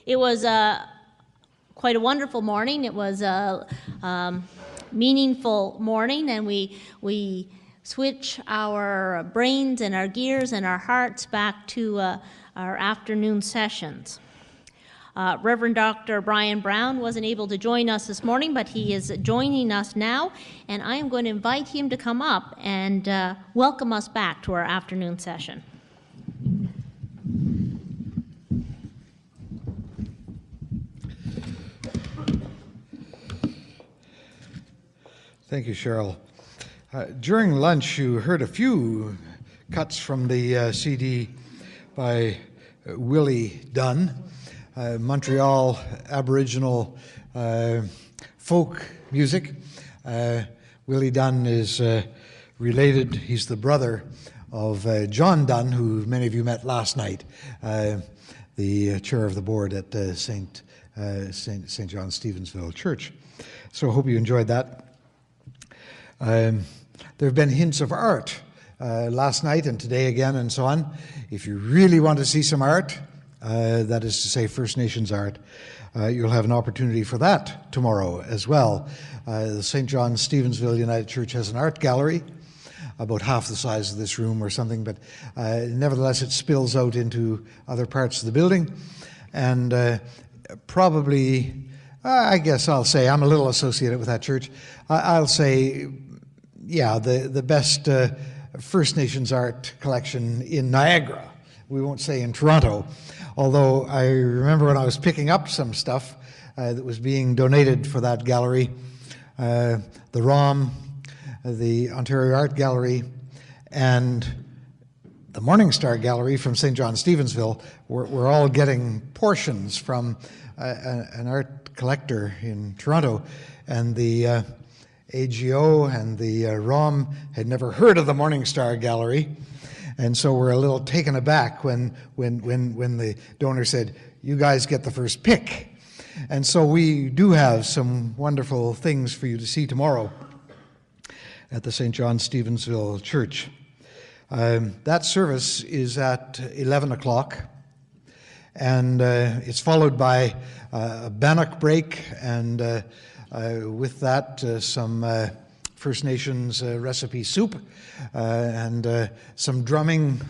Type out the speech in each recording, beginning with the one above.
It was quite a wonderful morning. It was a meaningful morning, and we switch our brains and our gears and our hearts back to our afternoon sessions. Reverend Dr. Brian Brown wasn't able to join us this morning, but he is joining us now, and I am going to invite him to come up and welcome us back to our afternoon session. Thank you, Cheryl. During lunch, you heard a few cuts from the CD by Willie Dunn, Montreal Aboriginal folk music. Willie Dunn is related, he's the brother of John Dunn, who many of you met last night, the chair of the board at St. John Stevensville Church. So I hope you enjoyed that. There have been hints of art last night and today again and so on. If you really want to see some art, that is to say First Nations art, you'll have an opportunity for that tomorrow as well. The St. John Stevensville United Church has an art gallery, about half the size of this room or something, but nevertheless it spills out into other parts of the building. And probably, I guess I'll say, I'm a little associated with that church, I'll say, yeah, the best First Nations art collection in Niagara. We won't say in Toronto, although I remember when I was picking up some stuff that was being donated for that gallery, the ROM, the Ontario Art Gallery, and the Morning Star Gallery from St. John Stevensville were all getting portions from an art collector in Toronto, and the AGO and the ROM had never heard of the Morning Star Gallery, and so we're a little taken aback when the donor said, "You guys get the first pick." And so we do have some wonderful things for you to see tomorrow at the St. John Stevensville Church. That service is at 11 o'clock, and it's followed by a bannock break, and with that some First Nations recipe soup, and some drumming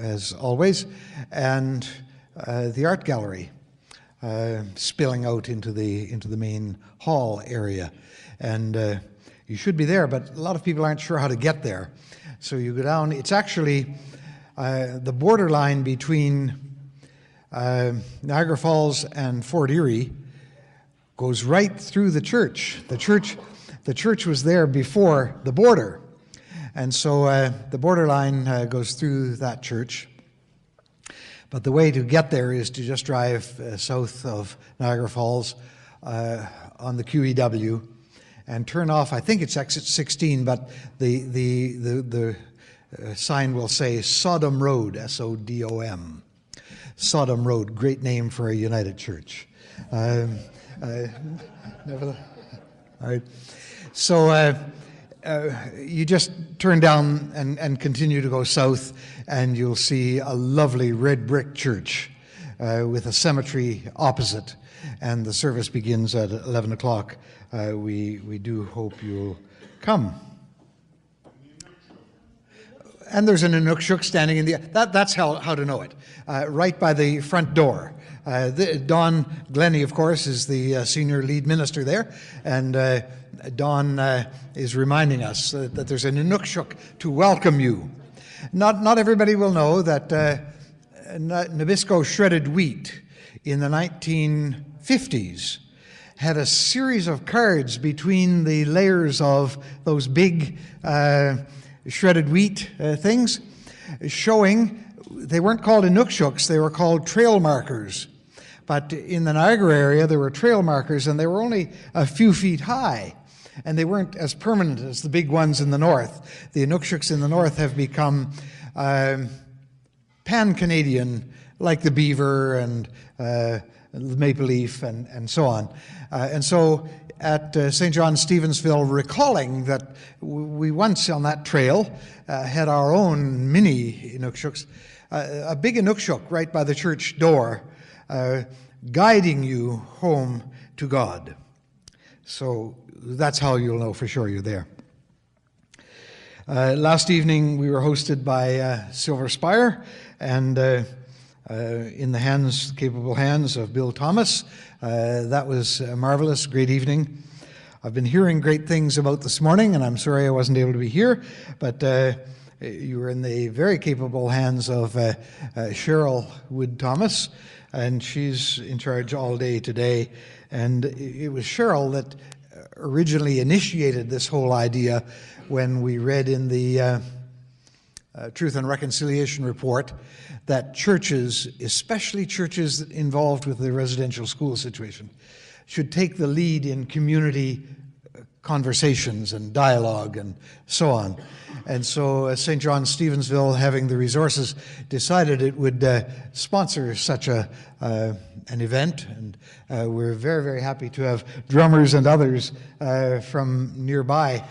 as always, and the art gallery spilling out into the main hall area. And you should be there, but a lot of people aren't sure how to get there. So you go down. It's actually the borderline between Niagara Falls and Fort Erie goes right through the church. The church was there before the border, and so the borderline goes through that church. But the way to get there is to just drive south of Niagara Falls on the QEW and turn off. I think it's exit 16, but the sign will say Sodom Road, S-O-D-O-M. Sodom Road, great name for a United Church. All right. So you just turn down and continue to go south, and you'll see a lovely red brick church with a cemetery opposite, and the service begins at 11 o'clock. We do hope you'll come. And there's an Inukshuk standing in the... That's how to know it. Right by the front door. Don Glennie, of course, is the senior lead minister there, and Don is reminding us that there's an Inukshuk to welcome you. Not everybody will know that Nabisco shredded wheat in the 1950s had a series of cards between the layers of those big shredded wheat things, showing they weren't called Inukshuks, they were called trail markers. But in the Niagara area, there were trail markers, and they were only a few feet high, and they weren't as permanent as the big ones in the north. The Inukshuks in the north have become pan-Canadian, like the beaver and the maple leaf and so on. And so at St. John Stevensville, recalling that we once on that trail had our own mini Inukshuks, a big Inukshuk right by the church door guiding you home to God. So that's how you'll know for sure you're there. Last evening we were hosted by Silver Spire, and in the capable hands of Bill Thomas. That was a marvelous, great evening. I've been hearing great things about this morning, and I'm sorry I wasn't able to be here, but you were in the very capable hands of Cheryl Wood Thomas, and she's in charge all day today. And it was Cheryl that originally initiated this whole idea when we read in the Truth and Reconciliation report that churches, especially churches involved with the residential school situation, should take the lead in community conversations and dialogue and so on. And so St. John's Stevensville, having the resources, decided it would sponsor such an event. And we're very, very happy to have drummers and others from nearby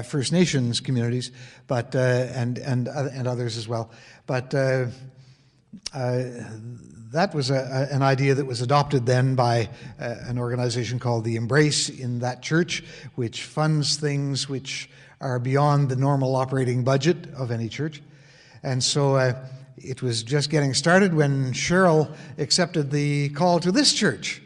First Nations communities, but and others as well. But that was an idea that was adopted then by an organization called the Embrace in that church, which funds things which are beyond the normal operating budget of any church. And so it was just getting started when Cheryl accepted the call to this church.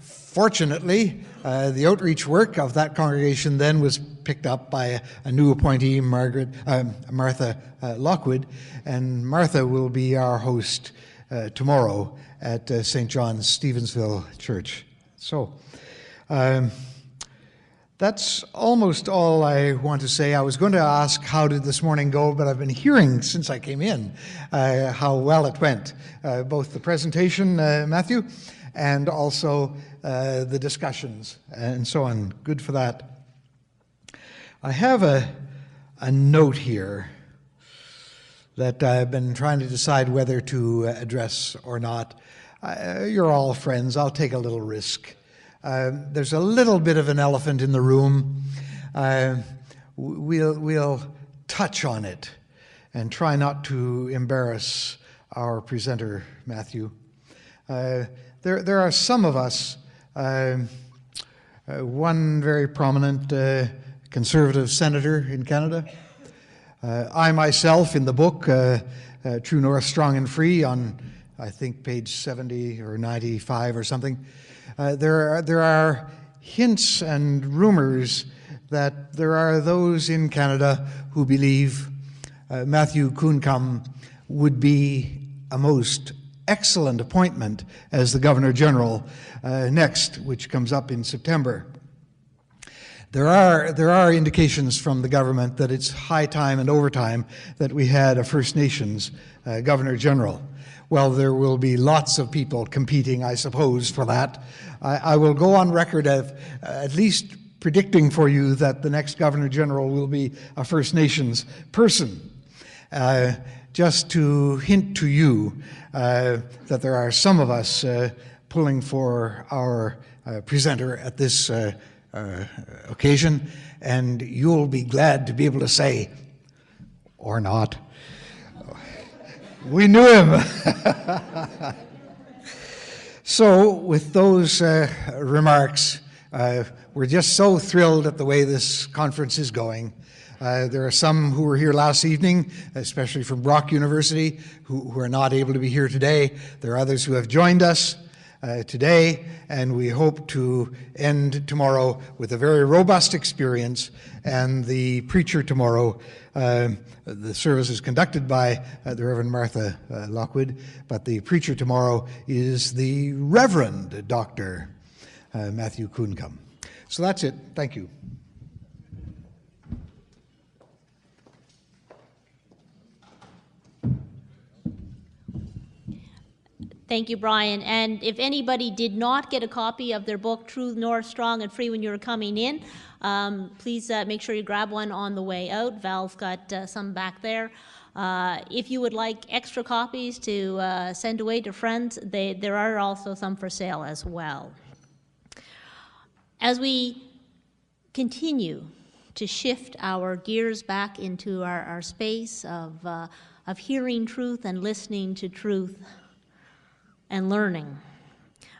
Fortunately, the outreach work of that congregation then was picked up by a new appointee, Martha Lockwood, and Martha will be our host tomorrow at St. John's Stevensville Church. So that's almost all I want to say. I was going to ask how did this morning go, but I've been hearing since I came in how well it went, both the presentation, Matthew, and also the discussions and so on. Good for that. I have a note here that I've been trying to decide whether to address or not. You're all friends. I'll take a little risk. There's a little bit of an elephant in the room. We'll touch on it and try not to embarrass our presenter, Matthew. There are some of us, one very prominent Conservative senator in Canada. I myself, in the book, True North, Strong and Free, on I think page 70 or 95 or something, there are hints and rumors that there are those in Canada who believe Matthew Coon Come would be a most excellent appointment as the Governor General next, which comes up in September. There are indications from the government that it's high time and overtime that we had a First Nations Governor General. Well, there will be lots of people competing, I suppose, for that. I will go on record of at least predicting for you that the next Governor General will be a First Nations person. Just to hint to you that there are some of us pulling for our presenter at this occasion, and you'll be glad to be able to say, or not, we knew him. So with those remarks, we're just so thrilled at the way this conference is going. There are some who were here last evening, especially from Brock University, who are not able to be here today. There are others who have joined us today, and we hope to end tomorrow with a very robust experience. And the preacher tomorrow, the service is conducted by the Reverend Martha Lockwood, but the preacher tomorrow is the Reverend Dr. Matthew Coon Come. So that's it. Thank you. Thank you, Brian. And if anybody did not get a copy of their book, True North, Strong and Free, when you were coming in, please make sure you grab one on the way out. Val's got some back there. If you would like extra copies to send away to friends, there are also some for sale as well. As we continue to shift our gears back into our space of hearing truth and listening to truth, and learning,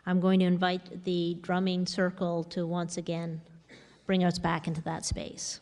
I'm going to invite the drumming circle to once again bring us back into that space.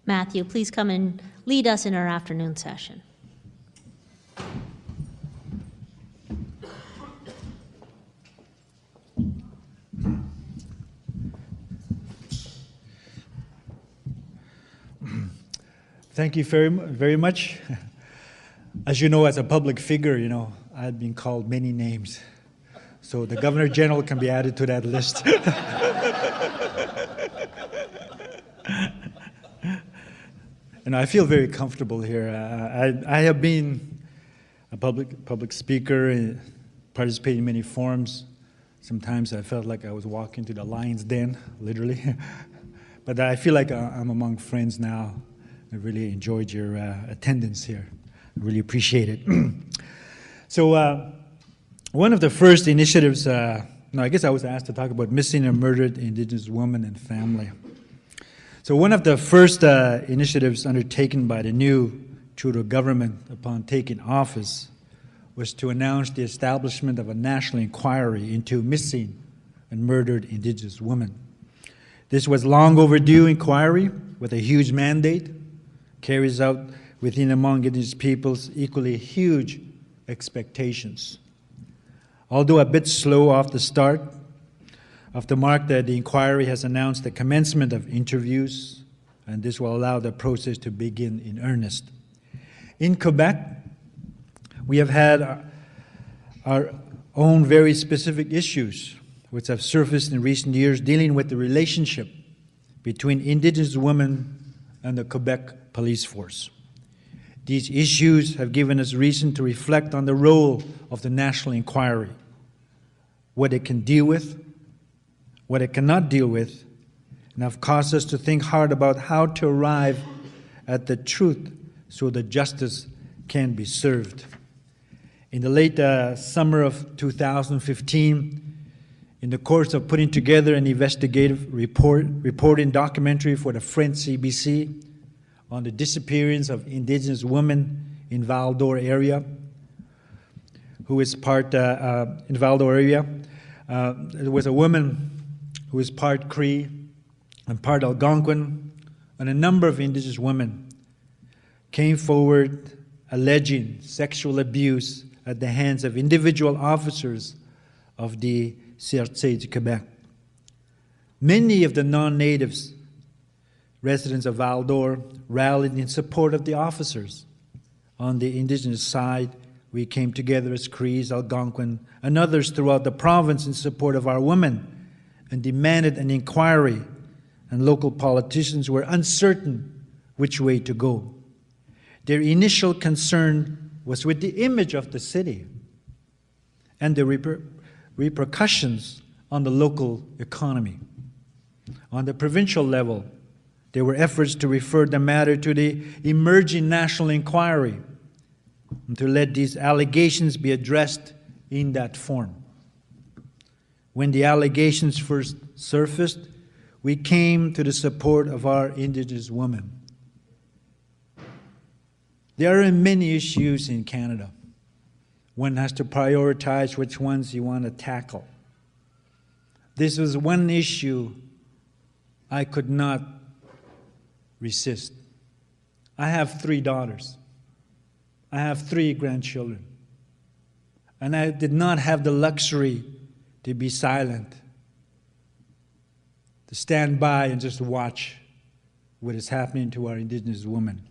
Matthew, please come and lead us in our afternoon session. Thank you very much. As you know, as a public figure, I've been called many names. So the Governor General can be added to that list. And I feel very comfortable here. I have been a public speaker and participated in many forums. Sometimes I felt like I was walking to the lion's den, literally. But I feel like I'm among friends now. I really enjoyed your attendance here. I really appreciate it. So one of the first initiatives, I guess I was asked to talk about missing and murdered Indigenous women and family. So one of the first initiatives undertaken by the new Trudeau government upon taking office was to announce the establishment of a national inquiry into missing and murdered Indigenous women. This was long overdue inquiry with a huge mandate, carries out within among Indigenous peoples equally huge expectations. Although a bit slow off the start, of the mark that the inquiry has announced the commencement of interviews, and this will allow the process to begin in earnest. In Quebec, we have had our own very specific issues which have surfaced in recent years dealing with the relationship between Indigenous women and the Quebec police force. These issues have given us reason to reflect on the role of the national inquiry, what it can deal with, what it cannot deal with, and have caused us to think hard about how to arrive at the truth so that justice can be served. In the late summer of 2015, in the course of putting together an investigative reporting documentary for the French CBC on the disappearance of Indigenous women in Val-d'Or area, who is part, in Val-d'Or area. There was a woman who is part Cree and part Algonquin, and a number of Indigenous women came forward alleging sexual abuse at the hands of individual officers of the CRC de Quebec. Many of the non-natives, residents of Val-d'Or, rallied in support of the officers. On the Indigenous side, we came together as Crees, Algonquin, and others throughout the province in support of our women and demanded an inquiry, and local politicians were uncertain which way to go. Their initial concern was with the image of the city and the repercussions on the local economy. On the provincial level, there were efforts to refer the matter to the emerging national inquiry and to let these allegations be addressed in that form. When the allegations first surfaced, we came to the support of our Indigenous women. There are many issues in Canada. One has to prioritize which ones you want to tackle. This was one issue I could not resist. I have 3 daughters. I have 3 grandchildren. And I did not have the luxury to be silent, to stand by and just watch what is happening to our Indigenous women.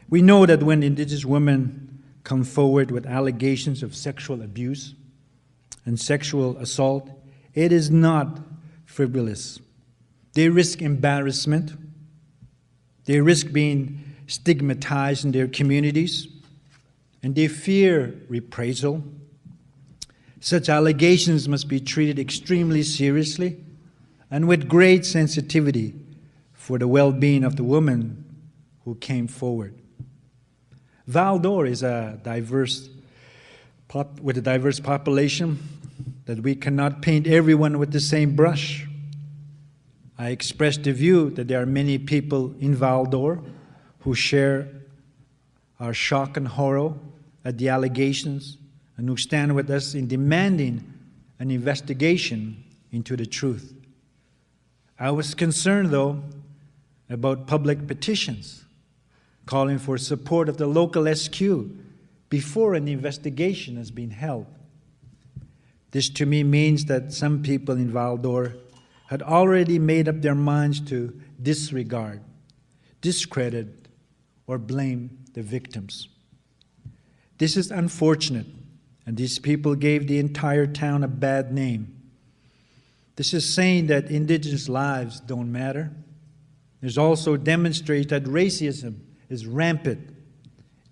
We know that when Indigenous women come forward with allegations of sexual abuse and sexual assault, it is not frivolous. They risk embarrassment. They risk being stigmatized in their communities, and they fear reprisal. Such allegations must be treated extremely seriously and with great sensitivity for the well-being of the women who came forward. Val-d'Or is with a diverse population that we cannot paint everyone with the same brush. I expressed the view that there are many people in Val-d'Or who share our shock and horror at the allegations and who stand with us in demanding an investigation into the truth. I was concerned, though, about public petitions calling for support of the local SQ before an investigation has been held. This to me means that some people in Val-d'Or had already made up their minds to disregard, discredit, or blame the victims. This is unfortunate, and these people gave the entire town a bad name. This is saying that Indigenous lives don't matter. It also demonstrates that racism is rampant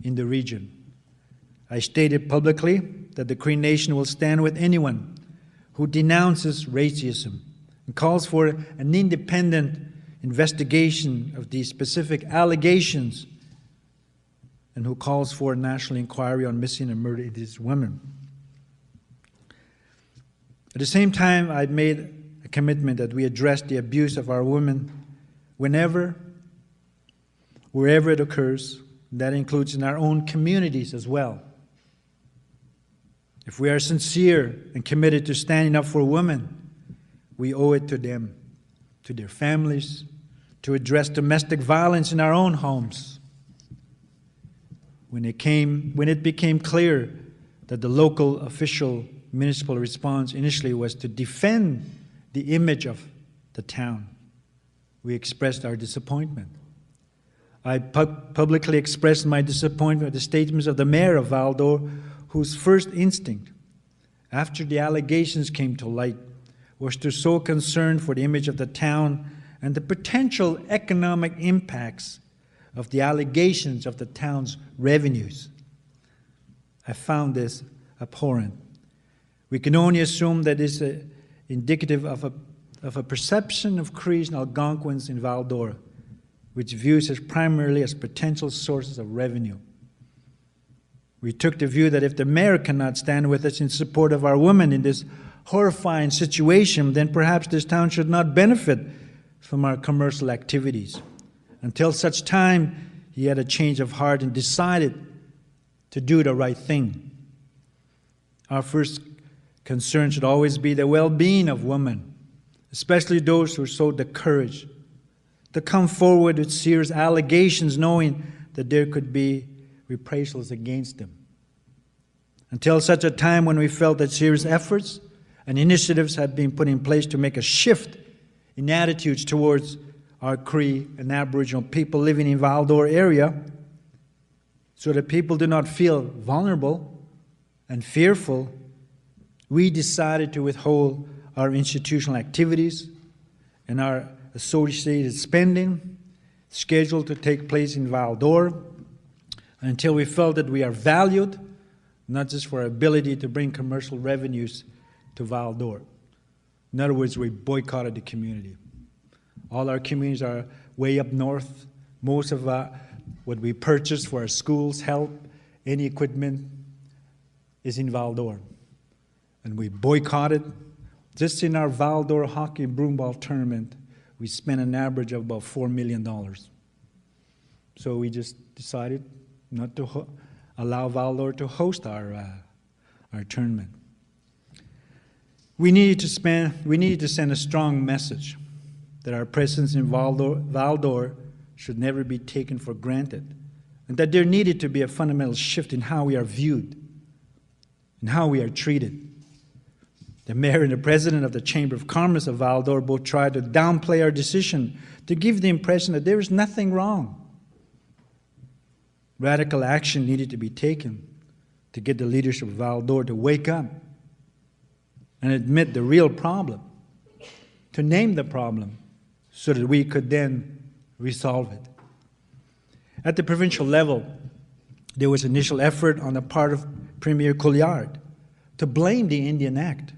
in the region. I stated publicly that the Cree Nation will stand with anyone who denounces racism and calls for an independent investigation of these specific allegations and who calls for a national inquiry on missing and murdered Indigenous women. At the same time, I'd made a commitment that we address the abuse of our women whenever, wherever it occurs. That includes in our own communities as well. If we are sincere and committed to standing up for women, we owe it to them, to their families, to address domestic violence in our own homes. When it became clear that the local official municipal response initially was to defend the image of the town, we expressed our disappointment. I publicly expressed my disappointment with the statements of the mayor of Val-d'Or, whose first instinct, after the allegations came to light, was to show concern for the image of the town and the potential economic impacts of the allegations of the town's revenues. I found this abhorrent. We can only assume that it's indicative of a perception of Crees and Algonquins in Val-d'Or, which views us primarily as potential sources of revenue. We took the view that if the mayor cannot stand with us in support of our women in this horrifying situation, then perhaps this town should not benefit from our commercial activities. until such time he had a change of heart and decided to do the right thing. Our first concern should always be the well-being of women, especially those who showed the courage to come forward with serious allegations, knowing that there could be reprisals against them. Until such a time when we felt that serious efforts and initiatives had been put in place to make a shift in attitudes towards our Cree and Aboriginal people living in Val-d'Or area, so that people do not feel vulnerable and fearful, we decided to withhold our institutional activities and our associated spending scheduled to take place in Val-d'Or until we felt that we are valued, not just for our ability to bring commercial revenues to Val-d'Or. In other words, we boycotted the community. All our communities are way up north. Most of what we purchase for our schools, help, any equipment is in Val-d'Or. And we boycotted. Just in our Val-d'Or hockey and broomball tournament, we spent an average of about $4 million. So we just decided not to allow Val-d'Or to host our tournament. We needed to send a strong message that our presence in Val-d'Or should never be taken for granted, and that there needed to be a fundamental shift in how we are viewed and how we are treated. The mayor and the president of the Chamber of Commerce of Val-d'Or both tried to downplay our decision to give the impression that there is nothing wrong. Radical action needed to be taken to get the leadership of Val-d'Or to wake up and admit the real problem, to name the problem, so that we could then resolve it. At the provincial level, there was initial effort on the part of Premier Couillard to blame the Indian Act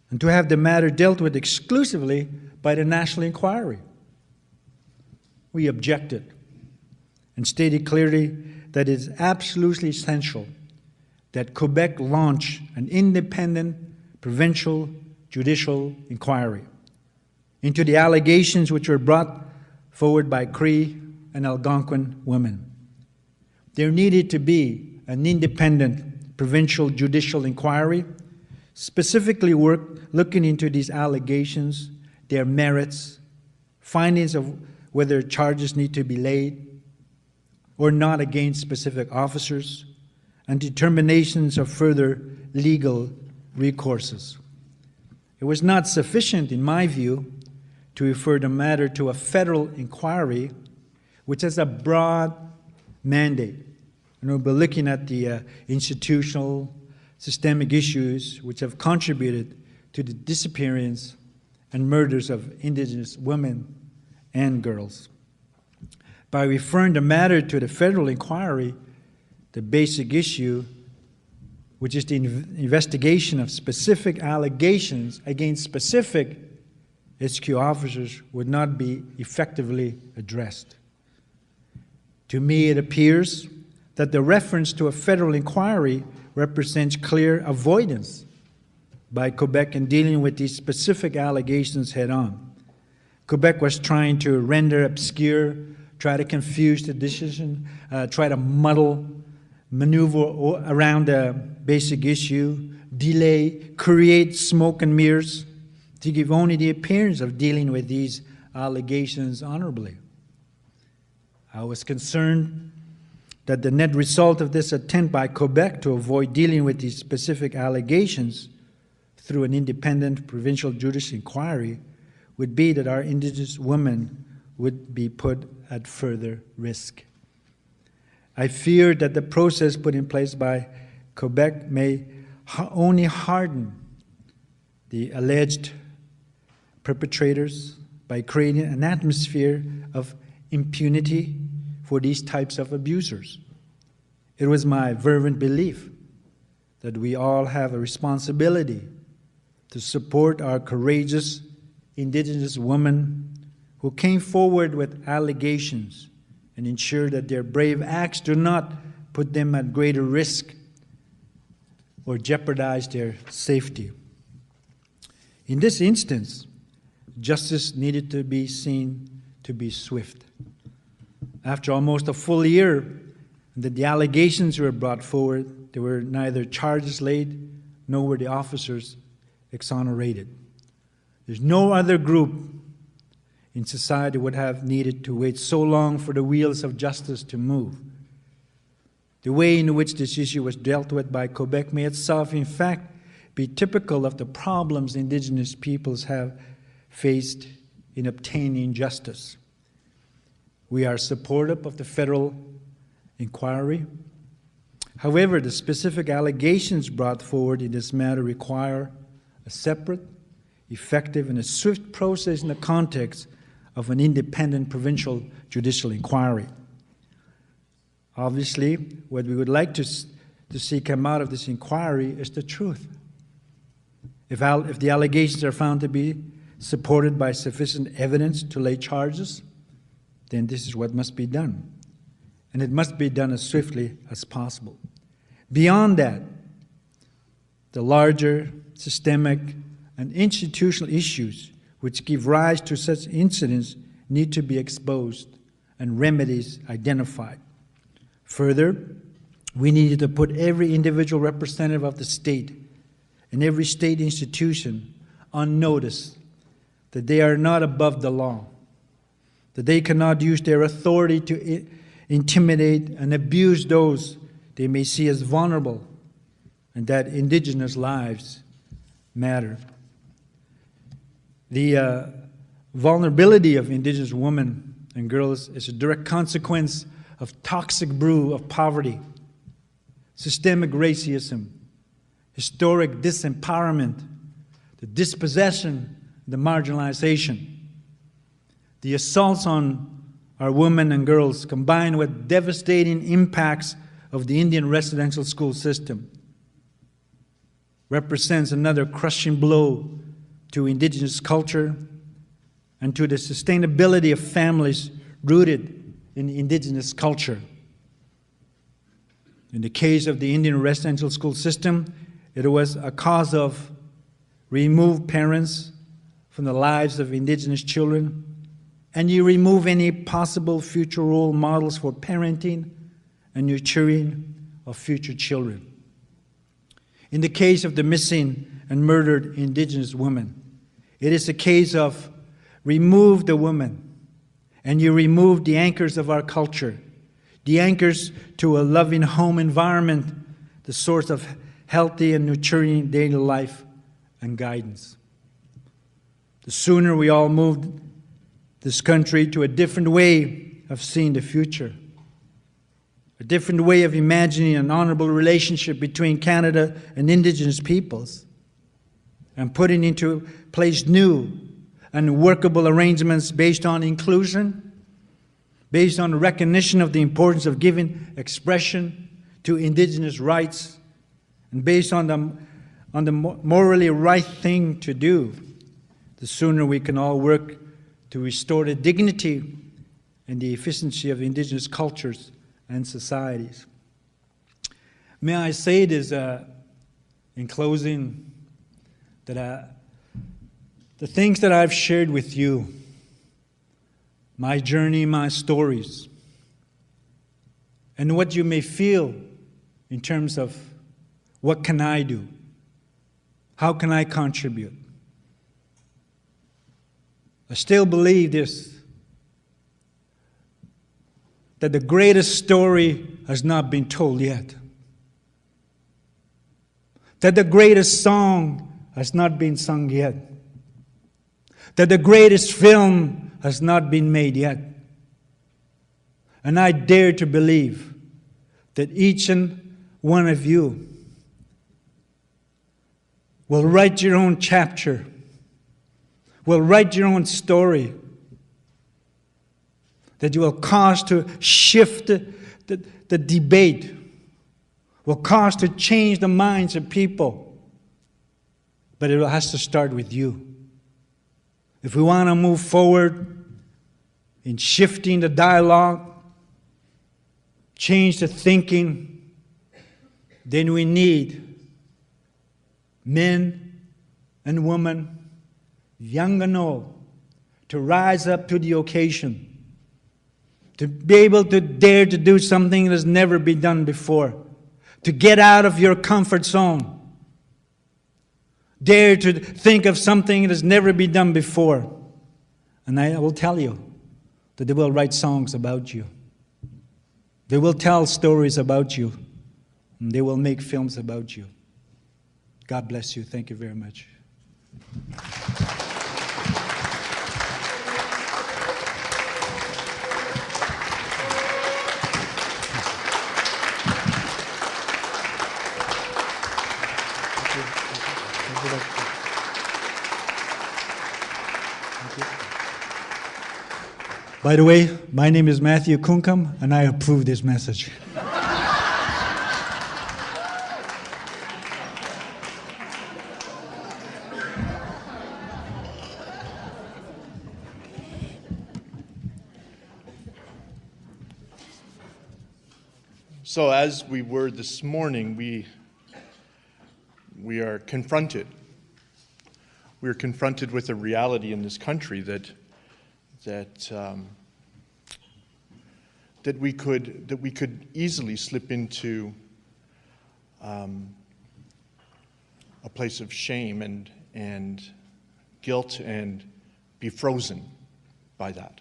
and to have the matter dealt with exclusively by the National Inquiry. We objected and stated clearly that it is absolutely essential that Quebec launch an independent provincial judicial inquiry into the allegations which were brought forward by Cree and Algonquin women. There needed to be an independent provincial judicial inquiry, specifically looking into these allegations, their merits, findings of whether charges need to be laid or not against specific officers, and determinations of further legal recourses. It was not sufficient, in my view, to refer the matter to a federal inquiry, which has a broad mandate. And we'll be looking at the institutional, systemic issues which have contributed to the disappearance and murders of Indigenous women and girls. By referring the matter to the federal inquiry, the basic issue, which is the investigation of specific allegations against specific SQ officers, would not be effectively addressed. To me, it appears that the reference to a federal inquiry represents clear avoidance by Quebec in dealing with these specific allegations head-on. Quebec was trying to render obscure, try to confuse the decision, try to muddle, maneuver around the basic issue, delay, create smoke and mirrors to give only the appearance of dealing with these allegations honorably. I was concerned that the net result of this attempt by Quebec to avoid dealing with these specific allegations through an independent provincial judicial inquiry would be that our Indigenous women would be put at further risk. I feared that the process put in place by Quebec may only harden the alleged perpetrators by creating an atmosphere of impunity for these types of abusers. It was my fervent belief that we all have a responsibility to support our courageous Indigenous women who came forward with allegations and ensure that their brave acts do not put them at greater risk or jeopardize their safety. In this instance, justice needed to be seen to be swift. After almost a full year that the allegations were brought forward, there were neither charges laid, nor were the officers exonerated. There's no other group in society would have needed to wait so long for the wheels of justice to move. The way in which this issue was dealt with by Quebec may itself, in fact, be typical of the problems Indigenous peoples have faced in obtaining justice. We are supportive of the federal inquiry. However, the specific allegations brought forward in this matter require a separate, effective, and a swift process in the context of an independent provincial judicial inquiry. Obviously, what we would like to see come out of this inquiry is the truth. If the allegations are found to be supported by sufficient evidence to lay charges, then this is what must be done. And it must be done as swiftly as possible. Beyond that, the larger systemic and institutional issues which give rise to such incidents need to be exposed and remedies identified. Further, we needed to put every individual representative of the state and every state institution on notice that they are not above the law, that they cannot use their authority to intimidate and abuse those they may see as vulnerable, and that Indigenous lives matter. The vulnerability of Indigenous women and girls is a direct consequence of toxic brew of poverty, systemic racism, historic disempowerment, the dispossession, the marginalization. The assaults on our women and girls, combined with devastating impacts of the Indian residential school system, represents another crushing blow to Indigenous culture and to the sustainability of families rooted in Indigenous culture. In the case of the Indian residential school system, it was a cause of remove parents from the lives of Indigenous children, and you remove any possible future role models for parenting and nurturing of future children. In the case of the missing and murdered Indigenous women, it is a case of remove the woman, and you remove the anchors of our culture, the anchors to a loving home environment, the source of healthy and nurturing daily life and guidance. The sooner we all move this country to a different way of seeing the future, a different way of imagining an honorable relationship between Canada and Indigenous peoples, and putting into place new and workable arrangements based on inclusion, based on recognition of the importance of giving expression to Indigenous rights, and based on the morally right thing to do, the sooner we can all work to restore the dignity and the efficiency of Indigenous cultures and societies. May I say this in closing, that the things that I've shared with you, my journey, my stories, and what you may feel in terms of what can I do? How can I contribute? I still believe this, that the greatest story has not been told yet. That the greatest song has not been sung yet. That the greatest film has not been made yet. And I dare to believe that each and one of you will write your own chapter, will write your own story, that you will cause to shift the debate, will cause to change the minds of people. But it has to start with you. If we want to move forward in shifting the dialogue, change the thinking, then we need men and women, young and old, to rise up to the occasion, to be able to dare to do something that has never been done before, to get out of your comfort zone, dare to think of something that has never been done before. And I will tell you that they will write songs about you. They will tell stories about you. And they will make films about you. God bless you. Thank you very much. By the way, my name is Matthew Coon Come, and I approve this message. So as we were this morning, we are confronted. We are confronted with a reality in this country that we could easily slip into a place of shame and guilt and be frozen by that.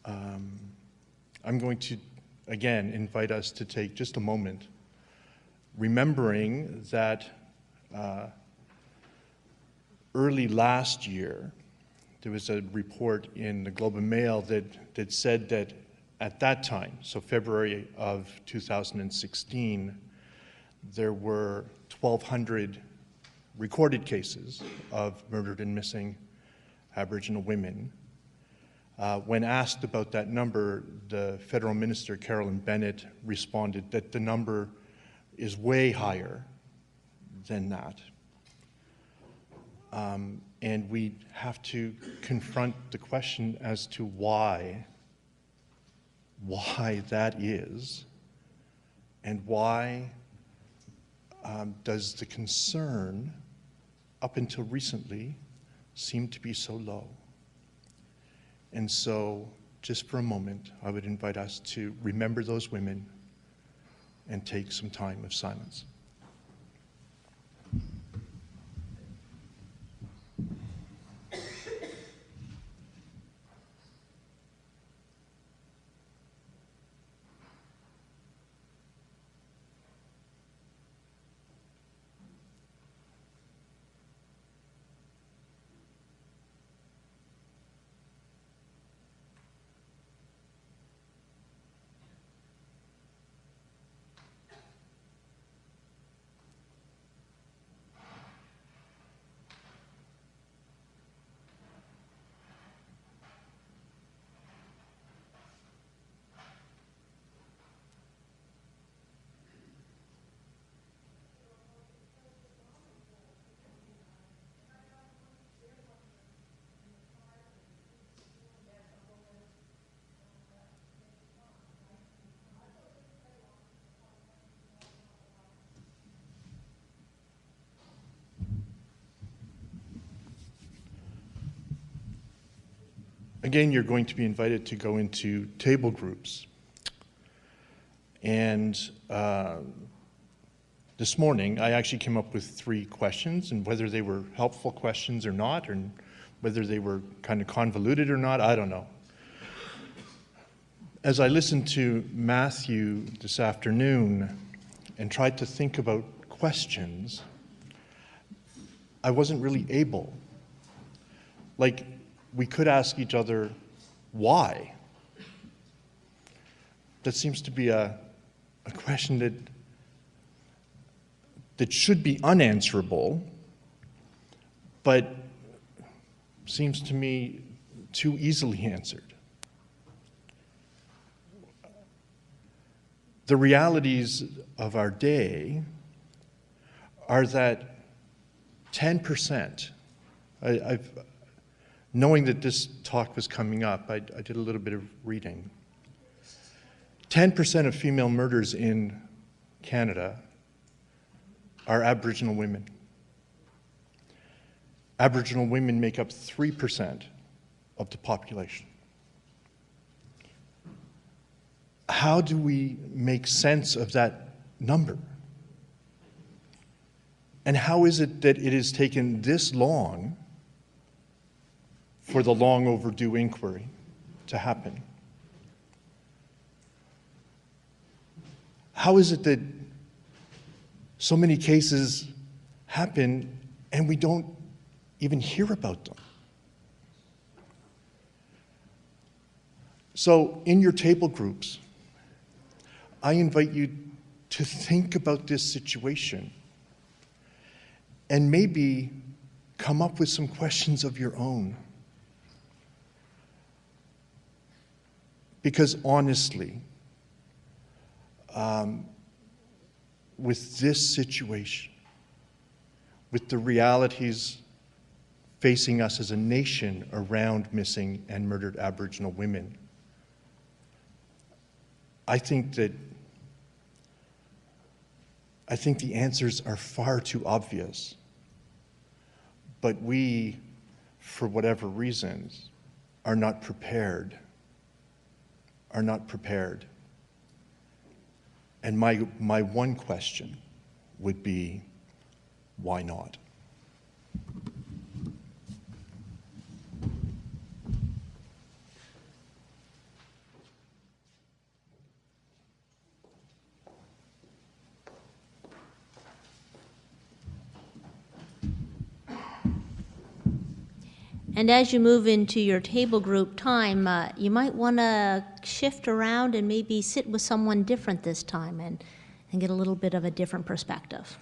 I'm going to again invite us to take just a moment, remembering that early last year, there was a report in the Globe and Mail that said that at that time, so February of 2016, there were 1,200 recorded cases of murdered and missing Aboriginal women. When asked about that number, the federal minister, Carolyn Bennett, responded that the number is way higher than that. And we have to confront the question as to why that is, and why does the concern up until recently seem to be so low. And so, just for a moment, I would invite us to remember those women and take some time of silence. Again, you're going to be invited to go into table groups. And this morning, I actually came up with 3 questions, and whether they were helpful questions or not, or whether they were kind of convoluted or not, I don't know. As I listened to Matthew this afternoon and tried to think about questions, I wasn't really able. Like, we could ask each other, why? That seems to be a question that should be unanswerable, but seems to me too easily answered. The realities of our day are that 10%, knowing that this talk was coming up, I did a little bit of reading. 10% of female murders in Canada are Aboriginal women. Aboriginal women make up 3% of the population. How do we make sense of that number? And how is it that it has taken this long for the long overdue inquiry to happen? How is it that so many cases happen and we don't even hear about them? So in your table groups, I invite you to think about this situation and maybe come up with some questions of your own. Because honestly, with this situation, with the realities facing us as a nation around missing and murdered Aboriginal women, I think the answers are far too obvious. But we, for whatever reasons, are not prepared. And my one question would be, why not? And as you move into your table group time, you might want to shift around and maybe sit with someone different this time and get a little bit of a different perspective.